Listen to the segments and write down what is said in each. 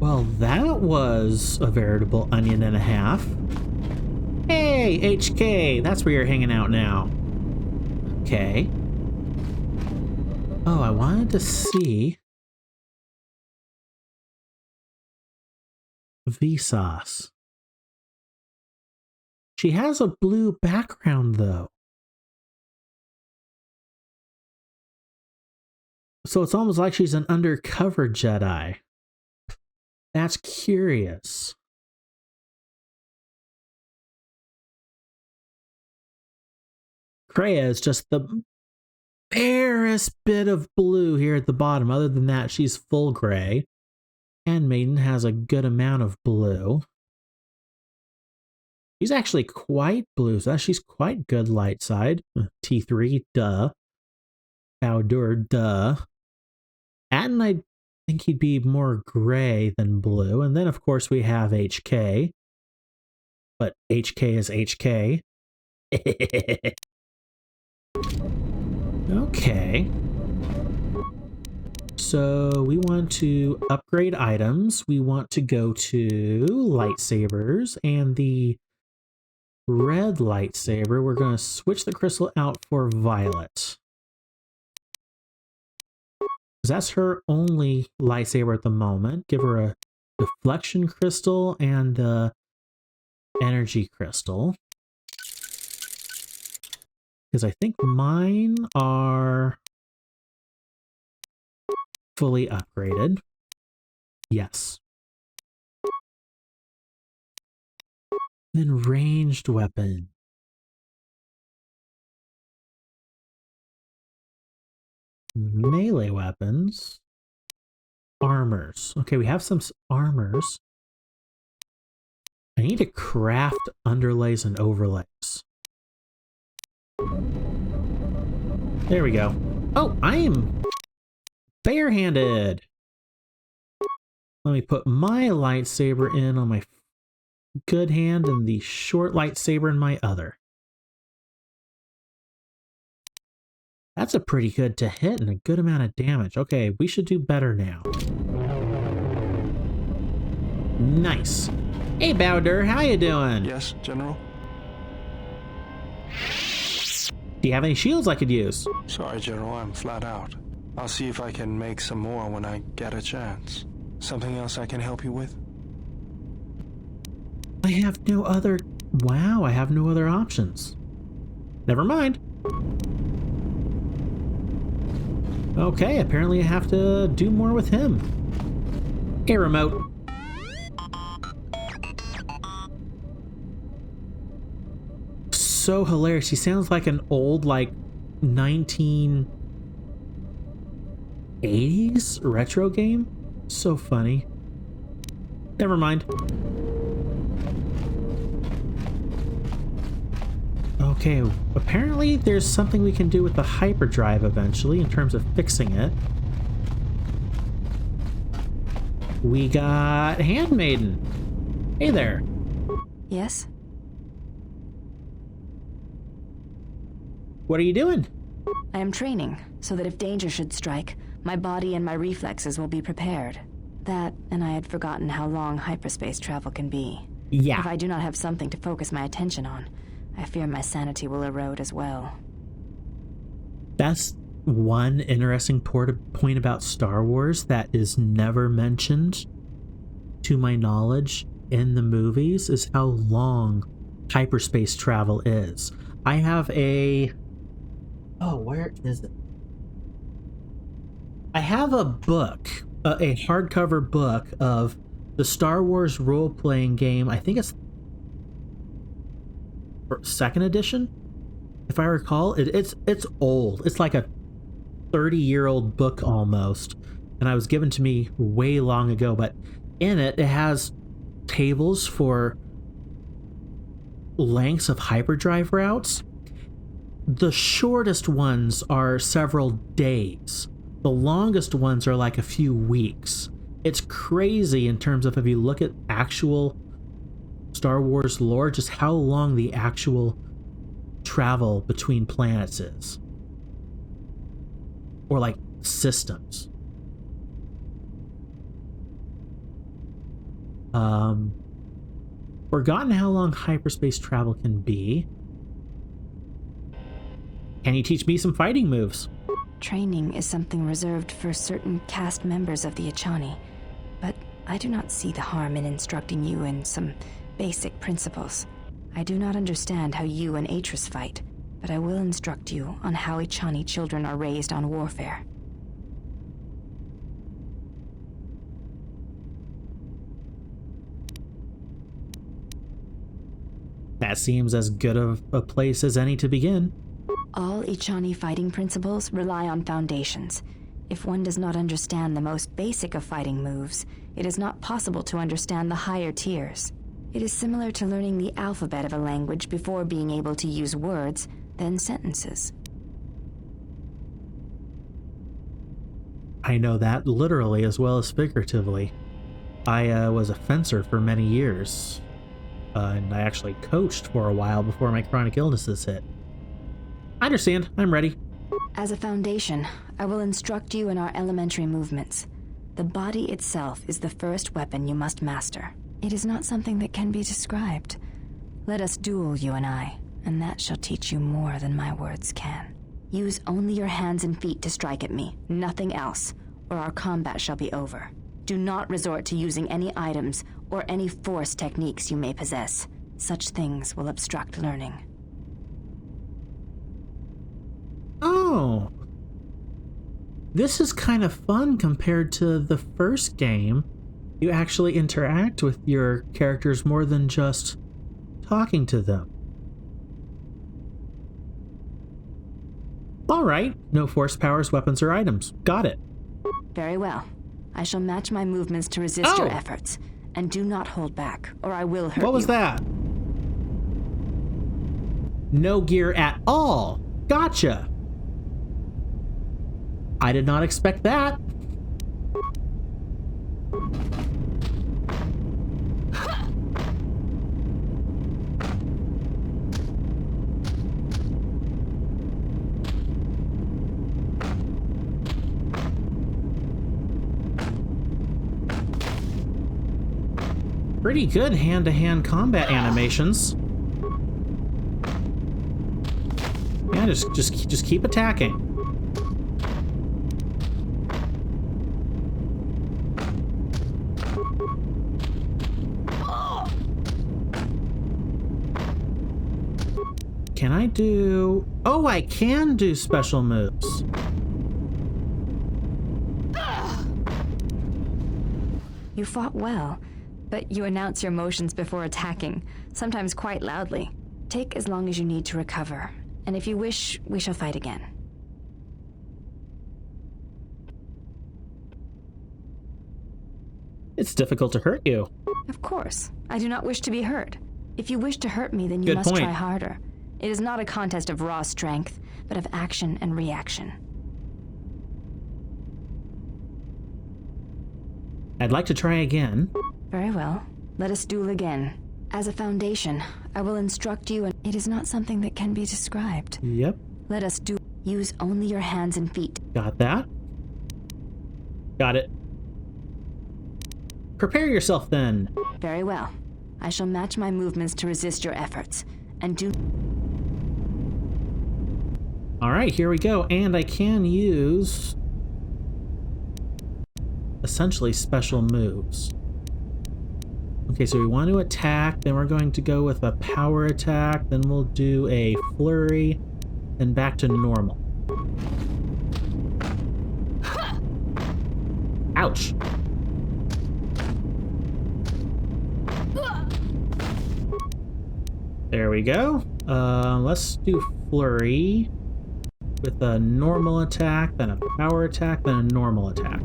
Well, that was a veritable onion and a half. Hey, HK, that's where you're hanging out now. Okay. Oh, I wanted to see Vsauce. She has a blue background, though. So it's almost like she's an undercover Jedi. That's curious. Karaeous is just the barest bit of blue here at the bottom. Other than that, she's full gray. Handmaiden has a good amount of blue. She's actually quite blue, so she's quite good light side. T3, duh. Bowdur, duh. Atten, I think he'd be more gray than blue. And then, of course, we have HK. But HK is HK. Okay. So we want to upgrade items. We want to go to lightsabers, and the red lightsaber, we're going to switch the crystal out for violet. That's her only lightsaber at the moment. Give her a deflection crystal and a energy crystal. Because I think mine are fully upgraded. Yes. Then ranged weapon. Melee weapons. Armors. Okay, we have some armors. I need to craft underlays and overlays. There we go. Oh, I am barehanded. Let me put my lightsaber in on my good hand and the short lightsaber in my other. That's a pretty good to hit and a good amount of damage. Okay, we should do better now. Nice. Hey, Bowdur, how you doing? Yes, General? Do you have any shields I could use? Sorry, General, I'm flat out. I'll see if I can make some more when I get a chance. Something else I can help you with? I have no other... Wow, I have no other options. Never mind. Okay, apparently I have to do more with him. Hey, remote. So hilarious. He sounds like an old, like, 1980s retro game. So funny. Never mind. Okay, apparently there's something we can do with the hyperdrive eventually in terms of fixing it. We got Handmaiden. Hey there. Yes? What are you doing? I am training, so that if danger should strike, my body and my reflexes will be prepared. That, and I had forgotten how long hyperspace travel can be. Yeah. If I do not have something to focus my attention on, I fear my sanity will erode as well. That's one interesting point about Star Wars that is never mentioned, to my knowledge, in the movies, is how long hyperspace travel is. I have a... Oh, where is it? I have a book, a hardcover book of the Star Wars role-playing game. I think it's second edition, if I recall. It's old. It's like a 30-year-old book almost, and it was given to me way long ago. But in it has tables for lengths of hyperdrive routes. The shortest ones are several days. The longest ones are like a few weeks. It's crazy in terms of, if you look at actual Star Wars lore, just how long the actual travel between planets is. Or like systems. Forgotten how long hyperspace travel can be. Can you teach me some fighting moves? Training is something reserved for certain caste members of the Echani, but I do not see the harm in instructing you in some basic principles. I do not understand how you and Atris fight, but I will instruct you on how Echani children are raised on warfare. That seems as good of a place as any to begin. All Echani fighting principles rely on foundations. If one does not understand the most basic of fighting moves, it is not possible to understand the higher tiers. It is similar to learning the alphabet of a language before being able to use words, then sentences. I know that literally as well as figuratively. I was a fencer for many years, and I actually coached for a while before my chronic illnesses hit. I understand. I'm ready. As a foundation, I will instruct you in our elementary movements. The body itself is the first weapon you must master. It is not something that can be described. Let us duel, you and I, and that shall teach you more than my words can. Use only your hands and feet to strike at me, nothing else, or our combat shall be over. Do not resort to using any items or any force techniques you may possess. Such things will obstruct learning. Oh. This is kind of fun compared to the first game. You actually interact with your characters more than just talking to them. Alright, no force powers, weapons, or items. Got it. Very well. I shall match my movements to resist your efforts. And do not hold back, or I will hurt you. What was that? No gear at all. Gotcha. I did not expect that. Pretty good hand-to-hand combat animations. Yeah, just keep attacking. Can I do... Oh, I can do special moves. You fought well, but you announce your motions before attacking, sometimes quite loudly. Take as long as you need to recover, and if you wish, we shall fight again. It's difficult to hurt you. Of course. I do not wish to be hurt. If you wish to hurt me, then you must try harder. It is not a contest of raw strength, but of action and reaction. I'd like to try again. Very well. Let us duel again. As a foundation, I will instruct you, and it is not something that can be described. Yep. Let us duel. Use only your hands and feet. Got that. Got it. Prepare yourself then. Very well. I shall match my movements to resist your efforts, and do... Alright, here we go. And I can use... essentially special moves. Okay, so we want to attack, then we're going to go with a power attack, then we'll do a flurry, then back to normal. Ouch! There we go. Let's do flurry with a normal attack, then a power attack, then a normal attack.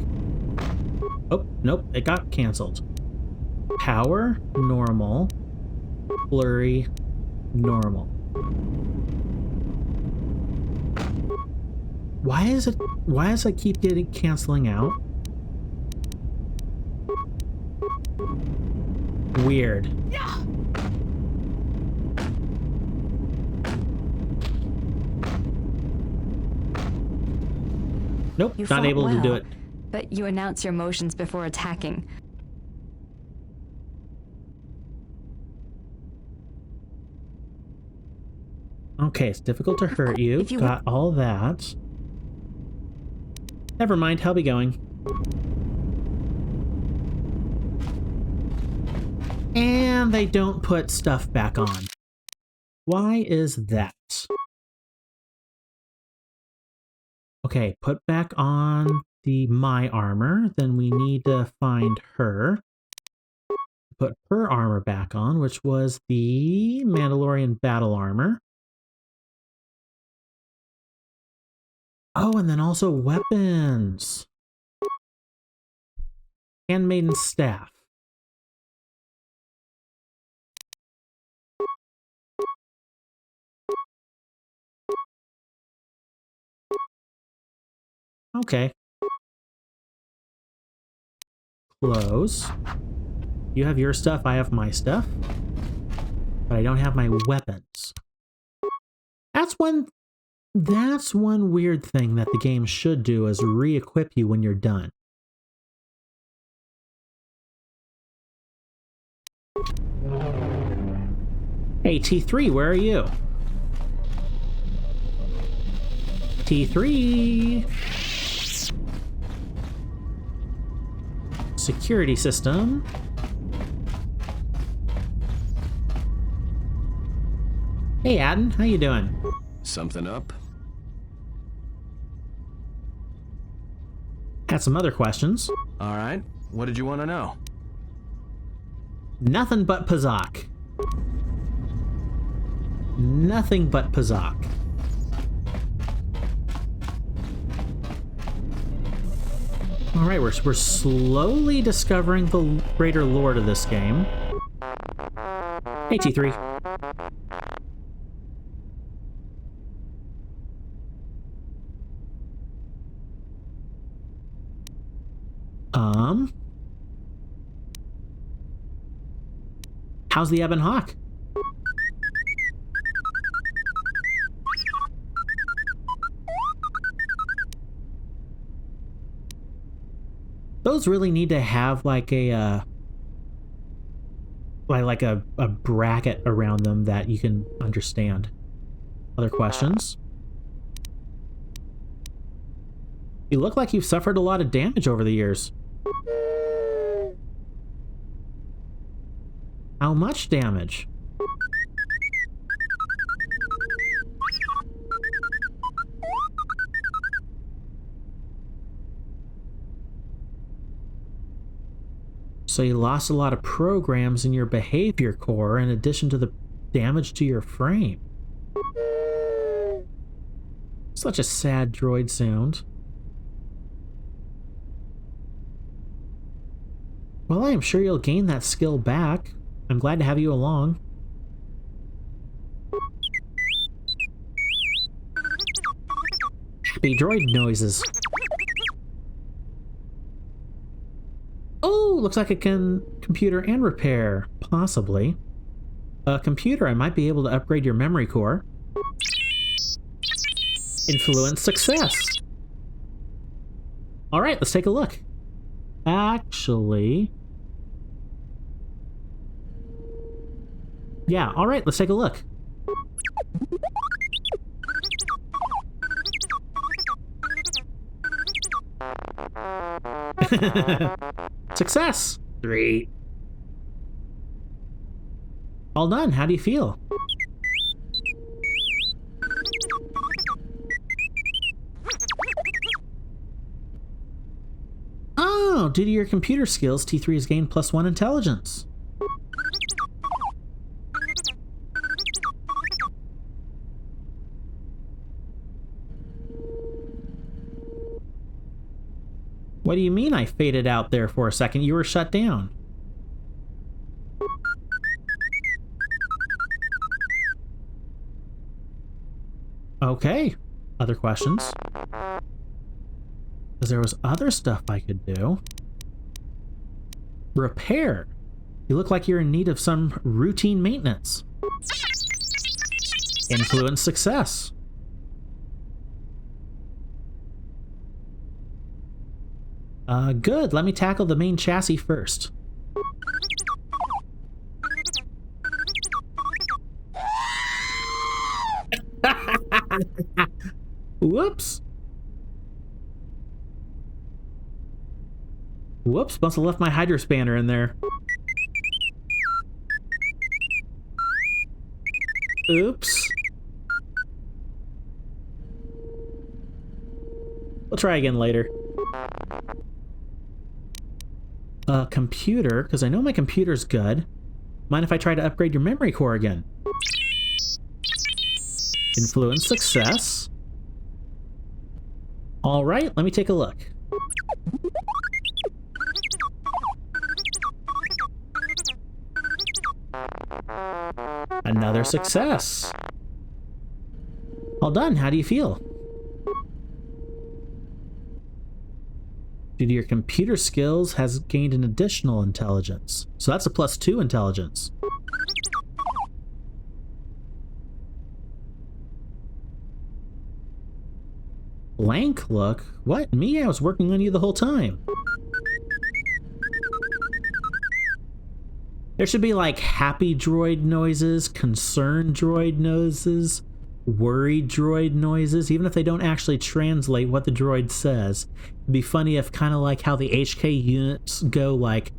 Oh, nope, it got canceled. Power, normal, flurry, normal. Why does it keep getting canceling out? Weird. Nope, not able to do it. But you announce your motions before attacking. Okay, it's difficult to hurt you. If you Got all that. Never mind, I'll be going. And they don't put stuff back on. Why is that? Okay, put back on the my armor. Then we need to find her. Put her armor back on, which was the Mandalorian battle armor. Oh, and then also weapons. Handmaiden staff. Okay. Close. You have your stuff, I have my stuff. But I don't have my weapons. That's one weird thing that the game should do, is re-equip you when you're done. Hey, T3, where are you? T3! Security system. Hey, Aden, how you doing? Something up? Got some other questions. All right. What did you want to know? Nothing but Pazak. Nothing but Pazak. Alright, we're slowly discovering the greater lore of this game. Hey, T3. How's the Ebon Hawk? Those really need to have like a bracket around them that you can understand. Other questions? You look like you've suffered a lot of damage over the years. How much damage? So you lost a lot of programs in your behavior core in addition to the damage to your frame. Such a sad droid sound. Well, I am sure you'll gain that skill back. I'm glad to have you along. Happy droid noises. Oh, looks like a computer and repair. Possibly. A computer, I might be able to upgrade your memory core. Influence success. Alright, let's take a look. Actually... yeah, alright, let's take a look. Success! 3. All done, how do you feel? Oh, due to your computer skills, T3 has gained +1 intelligence. What do you mean I faded out there for a second? You were shut down. Okay. Other questions? Because there was other stuff I could do. Repair. You look like you're in need of some routine maintenance. Influence success. Good. Let me tackle the main chassis first. Whoops. Whoops, must have left my hydrospanner in there. Oops. We'll try again later. Computer, because I know my computer's good. Mind if I try to upgrade your memory core again? Influence success. Alright, let me take a look. Another success. All done. How do you feel? Due to your computer skills, has gained an additional intelligence. So that's a +2 intelligence. Blank look? What? Me? I was working on you the whole time. There should be like happy droid noises, concerned droid noises, worried droid noises, even if they don't actually translate what the droid says. It'd be funny if, kind of like how the HK units go like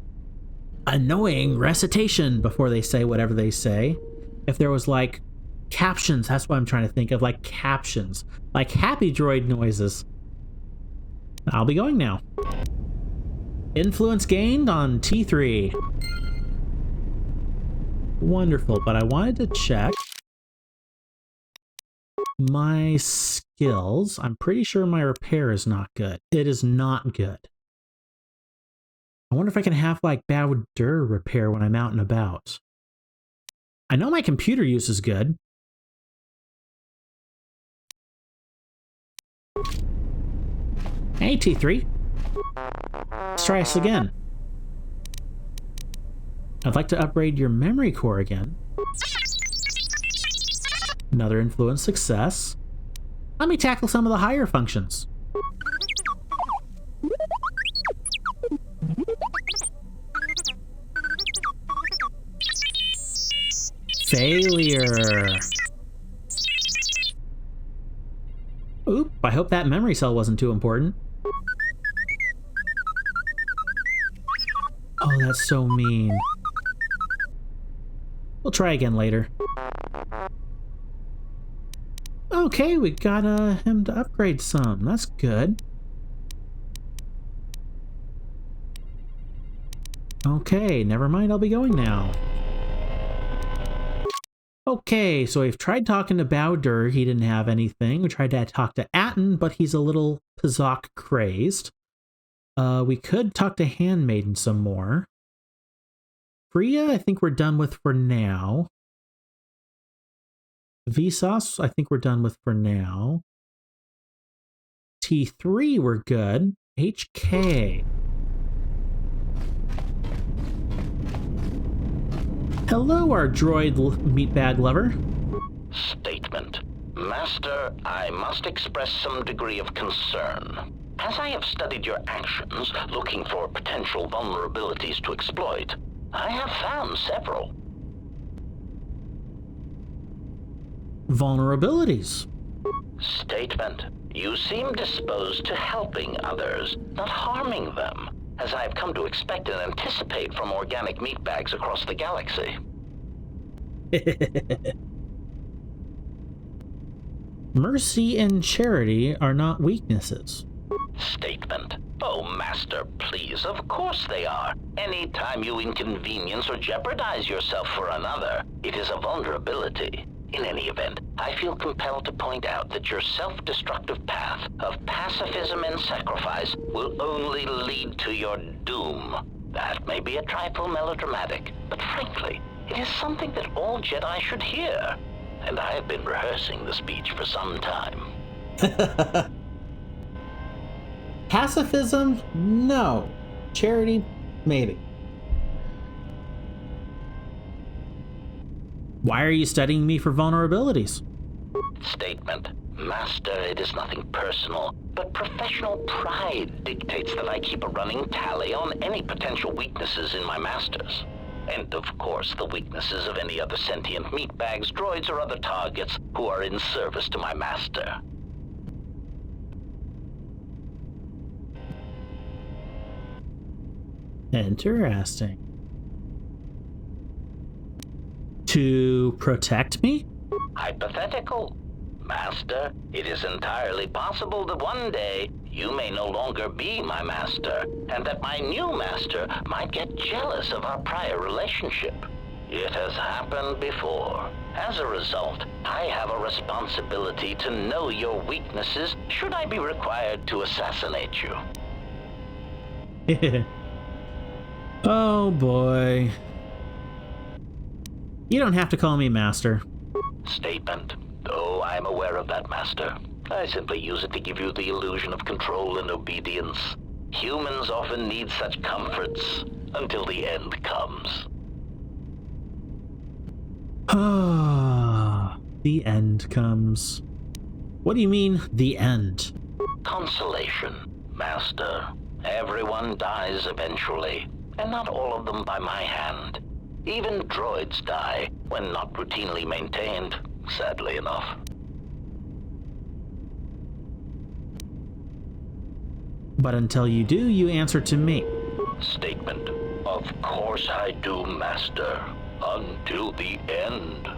annoying recitation before they say whatever they say. If there was like captions, that's what I'm trying to think of, like captions, like happy droid noises. I'll be going now. Influence gained on T3. Wonderful, but I wanted to check my skills. I'm pretty sure my repair is not good. It is not good. I wonder if I can have like Bowder repair when I'm out and about. I know my computer use is good. Hey, T3. Let's try this again. I'd like to upgrade your memory core again. Another influence success. Let me tackle some of the higher functions. Failure. Oop, I hope that memory cell wasn't too important. Oh, that's so mean. We'll try again later. Okay, we got him to upgrade some. That's good. Okay, never mind, I'll be going now. Okay, so we've tried talking to Bowder, he didn't have anything. We tried to talk to Atten, but he's a little Pazak crazed. We could talk to Handmaiden some more. Freya, I think we're done with for now. Vsauce, I think we're done with for now. T3, we're good. HK. Hello, our droid meatbag lover. Statement. Master, I must express some degree of concern. As I have studied your actions, looking for potential vulnerabilities to exploit, I have found several. Vulnerabilities. Statement. You seem disposed to helping others, not harming them, as I have come to expect and anticipate from organic meatbags across the galaxy. Mercy and charity are not weaknesses. Statement. Oh, Master, please, of course they are. Anytime you inconvenience or jeopardize yourself for another, it is a vulnerability. In any event, I feel compelled to point out that your self-destructive path of pacifism and sacrifice will only lead to your doom. That may be a trifle melodramatic, but frankly, it is something that all Jedi should hear. And I have been rehearsing the speech for some time. Pacifism? No. Charity? Maybe. Why are you studying me for vulnerabilities? Statement. Master, it is nothing personal, but professional pride dictates that I keep a running tally on any potential weaknesses in my masters. And of course, the weaknesses of any other sentient meatbags, droids, or other targets who are in service to my master. Interesting. To protect me? Hypothetical. Master, it is entirely possible that one day you may no longer be my master, and that my new master might get jealous of our prior relationship. It has happened before. As a result, I have a responsibility to know your weaknesses should I be required to assassinate you. Oh boy. You don't have to call me master. Statement. Oh, I'm aware of that, Master. I simply use it to give you the illusion of control and obedience. Humans often need such comforts until the end comes. Ah, the end comes. What do you mean, the end? Consolation, Master. Everyone dies eventually, and not all of them by my hand. Even droids die when not routinely maintained, sadly enough. But until you do, you answer to me. Statement. Of course I do, Master. Until the end.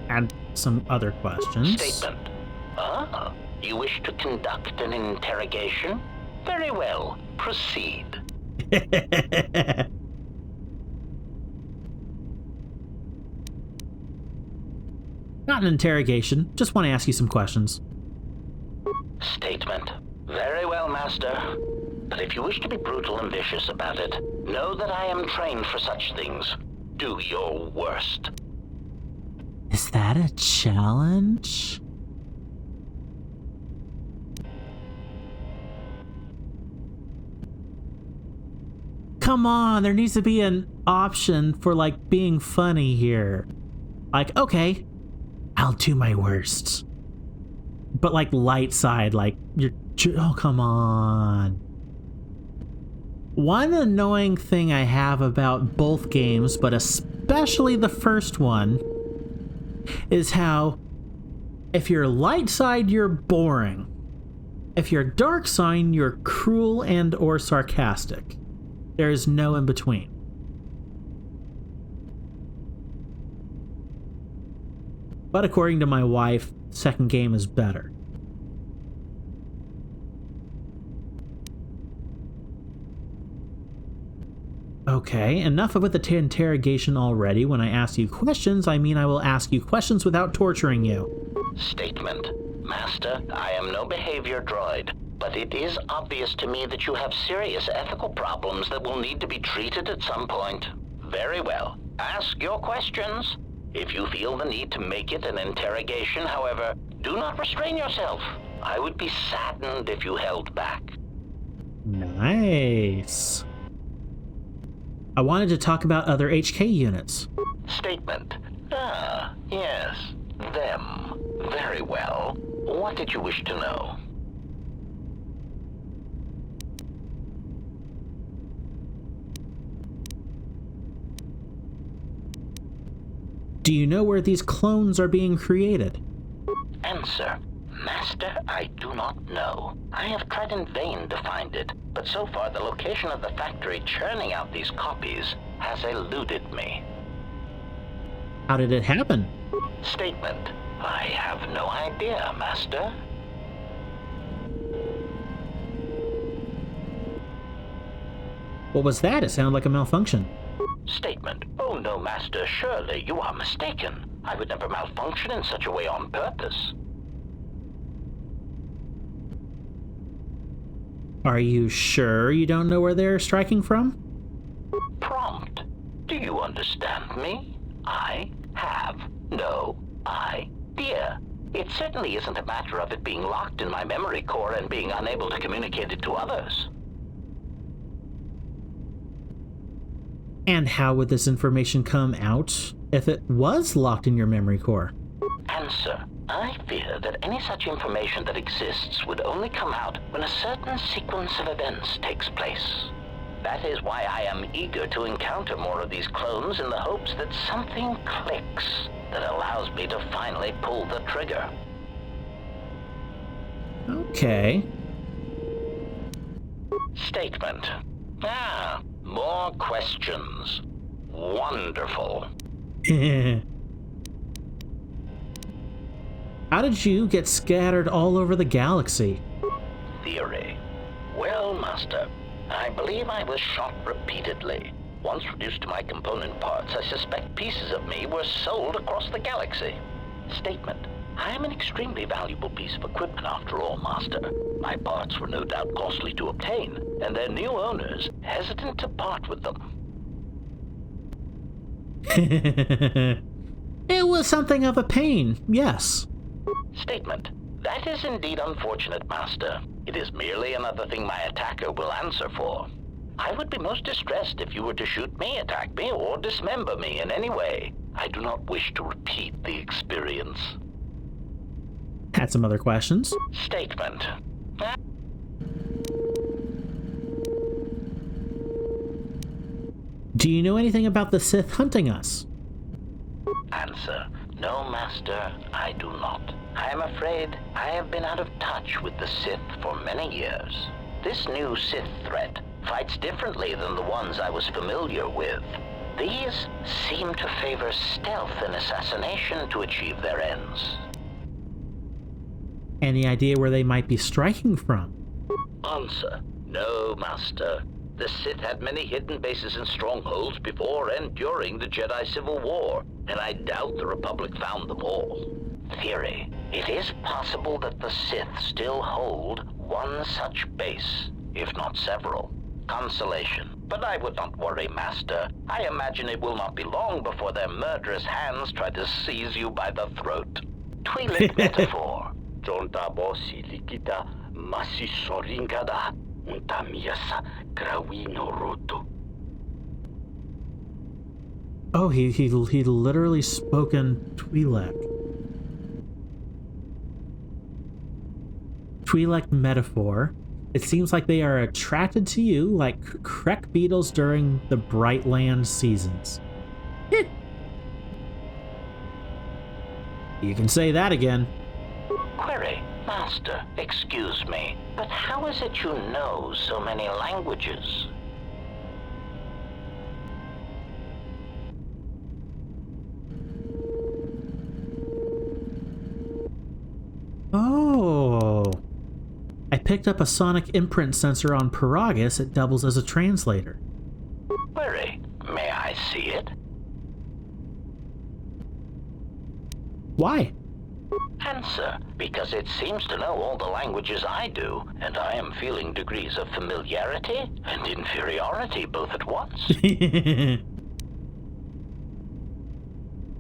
And some other questions. Statement. Ah, you wish to conduct an interrogation? Very well. Proceed. Not an interrogation. Just want to ask you some questions. Statement. Very well, Master. But if you wish to be brutal and vicious about it, know that I am trained for such things. Do your worst. Is that a challenge? Come on, there needs to be an option for, like, being funny here. Like, okay, I'll do my worst. But, like, light side, like, oh, come on. One annoying thing I have about both games, but especially the first one, is how if you're light side, you're boring. If you're dark side, you're cruel and or sarcastic. There is no in between. But according to my wife, second game is better. Okay, enough with the interrogation already. When I ask you questions, I mean I will ask you questions without torturing you. Statement. Master, I am no behavior droid, but it is obvious to me that you have serious ethical problems that will need to be treated at some point. Very well. Ask your questions. If you feel the need to make it an interrogation, however, do not restrain yourself. I would be saddened if you held back. Nice. I wanted to talk about other HK units. Statement. Ah, yes. Them. Very well. What did you wish to know? Do you know where these clones are being created? Answer. Master, I do not know. I have tried in vain to find it, but so far the location of the factory churning out these copies has eluded me. How did it happen? Statement. I have no idea, Master. What was that? It sounded like a malfunction. Statement. Oh no, Master, surely you are mistaken. I would never malfunction in such a way on purpose. Are you sure you don't know where they're striking from? Prompt. Do you understand me? I have no idea. It certainly isn't a matter of it being locked in my memory core and being unable to communicate it to others. And how would this information come out if it was locked in your memory core? Answer. I fear that any such information that exists would only come out when a certain sequence of events takes place. That is why I am eager to encounter more of these clones in the hopes that something clicks that allows me to finally pull the trigger. Okay. Statement. More questions. Wonderful. How did you get scattered all over the galaxy? Theory. Well, Master, I believe I was shot repeatedly. Once reduced to my component parts, I suspect pieces of me were sold across the galaxy. Statement. I am an extremely valuable piece of equipment after all, Master. My parts were no doubt costly to obtain, and their new owners hesitant to part with them. It was something of a pain, yes. Statement. That is indeed unfortunate, Master. It is merely another thing my attacker will answer for. I would be most distressed if you were to shoot me, attack me, or dismember me in any way. I do not wish to repeat the experience. Had some other questions. Statement. Do you know anything about the Sith hunting us? Answer. No, Master, I do not. I am afraid I have been out of touch with the Sith for many years. This new Sith threat fights differently than the ones I was familiar with. These seem to favor stealth and assassination to achieve their ends. Any idea where they might be striking from? Answer. No, Master. The Sith had many hidden bases and strongholds before and during the Jedi Civil War, and I doubt the Republic found them all. Theory. It is possible that the Sith still hold one such base, if not several. Consolation. But I would not worry, Master. I imagine it will not be long before their murderous hands try to seize you by the throat. Twi'lek metaphor. Jontabosi likita masisoringada untamiasa grawino roto. Oh, he literally spoken Twi'lek. Twi'lek metaphor. It seems like they are attracted to you like Krek beetles during the bright land seasons. You can say that again. Query. Master, excuse me, but how is it you know so many languages? Oh. I picked up a sonic imprint sensor on Karaeous. It doubles as a translator. Query. May I see it? Why? Answer. Because it seems to know all the languages I do, and I am feeling degrees of familiarity and inferiority both at once. Here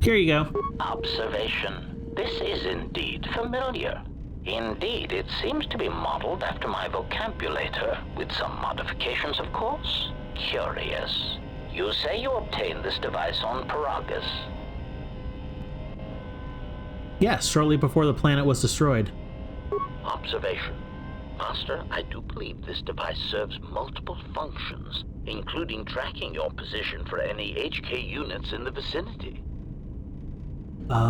you go. Observation. This is indeed familiar. Indeed, it seems to be modeled after my vocabulator, with some modifications, of course. Curious. You say you obtained this device on Karaeous. Yes, shortly before the planet was destroyed. Observation. Master, I do believe this device serves multiple functions, including tracking your position for any HK units in the vicinity. Oh.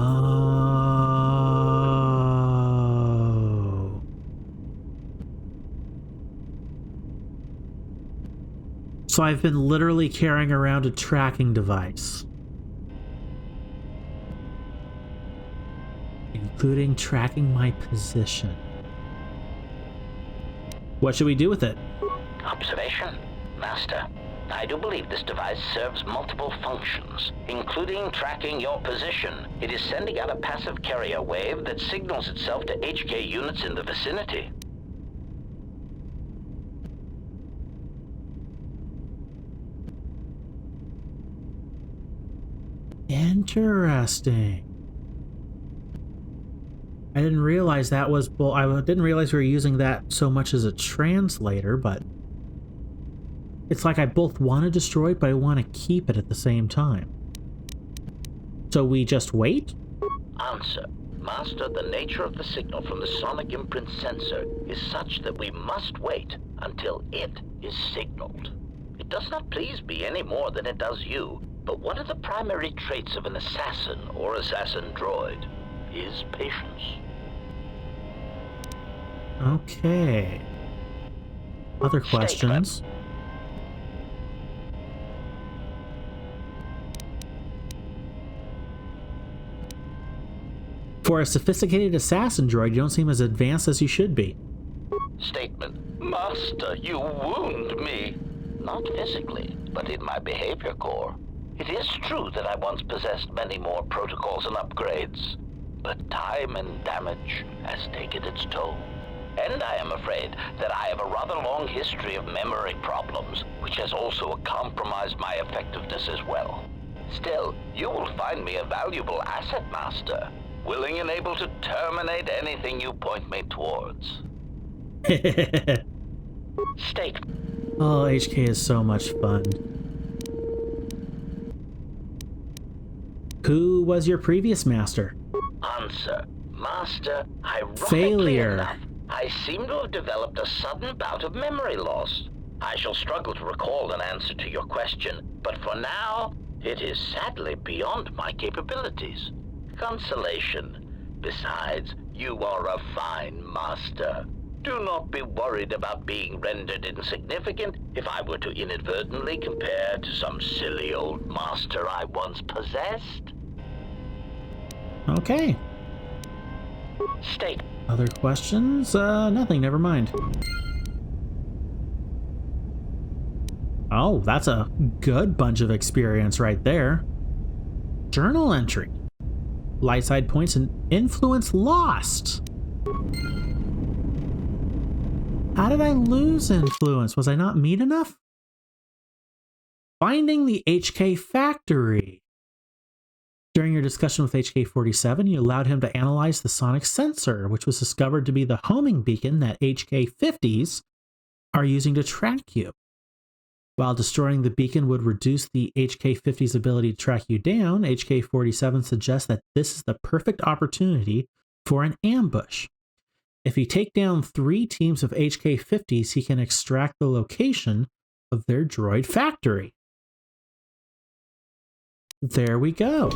So I've been literally carrying around a tracking device, including tracking my position. What should we do with it? Observation. Master, I do believe this device serves multiple functions, including tracking your position. It is sending out a passive carrier wave that signals itself to HK units in the vicinity. Interesting. I didn't realize that was... Well, I didn't realize we were using that so much as a translator, but... It's like I both want to destroy it, but I want to keep it at the same time. So we just wait? Answer. Master, the nature of the signal from the sonic imprint sensor is such that we must wait until it is signaled. It does not please me any more than it does you, but one of the primary traits of an assassin or assassin droid is patience. Okay. Other questions? For a sophisticated assassin droid, you don't seem as advanced as you should be. Statement. Master, you wound me. Not physically, but in my behavior core. It is true that I once possessed many more protocols and upgrades, but time and damage has taken its toll. And I am afraid that I have a rather long history of memory problems, which has also compromised my effectiveness as well. Still, you will find me a valuable asset, Master, willing and able to terminate anything you point me towards. State. Oh, HK is so much fun. Who was your previous master? Answer. Master, ironically Failure. enough, I seem to have developed a sudden bout of memory loss. I shall struggle to recall an answer to your question, but for now, it is sadly beyond my capabilities. Consolation. Besides, you are a fine master. Do not be worried about being rendered insignificant if I were to inadvertently compare to some silly old master I once possessed. Okay. State. Other questions? Nothing, never mind. Oh, that's a good bunch of experience right there. Journal entry. Light side points and influence lost. How did I lose influence? Was I not mean enough? Finding the HK factory. During your discussion with HK47, you allowed him to analyze the sonic sensor, which was discovered to be the homing beacon that HK50s are using to track you. While destroying the beacon would reduce the HK50's ability to track you down, HK47 suggests that this is the perfect opportunity for an ambush. If you take down 3 teams of HK50s, he can extract the location of their droid factory. There we go.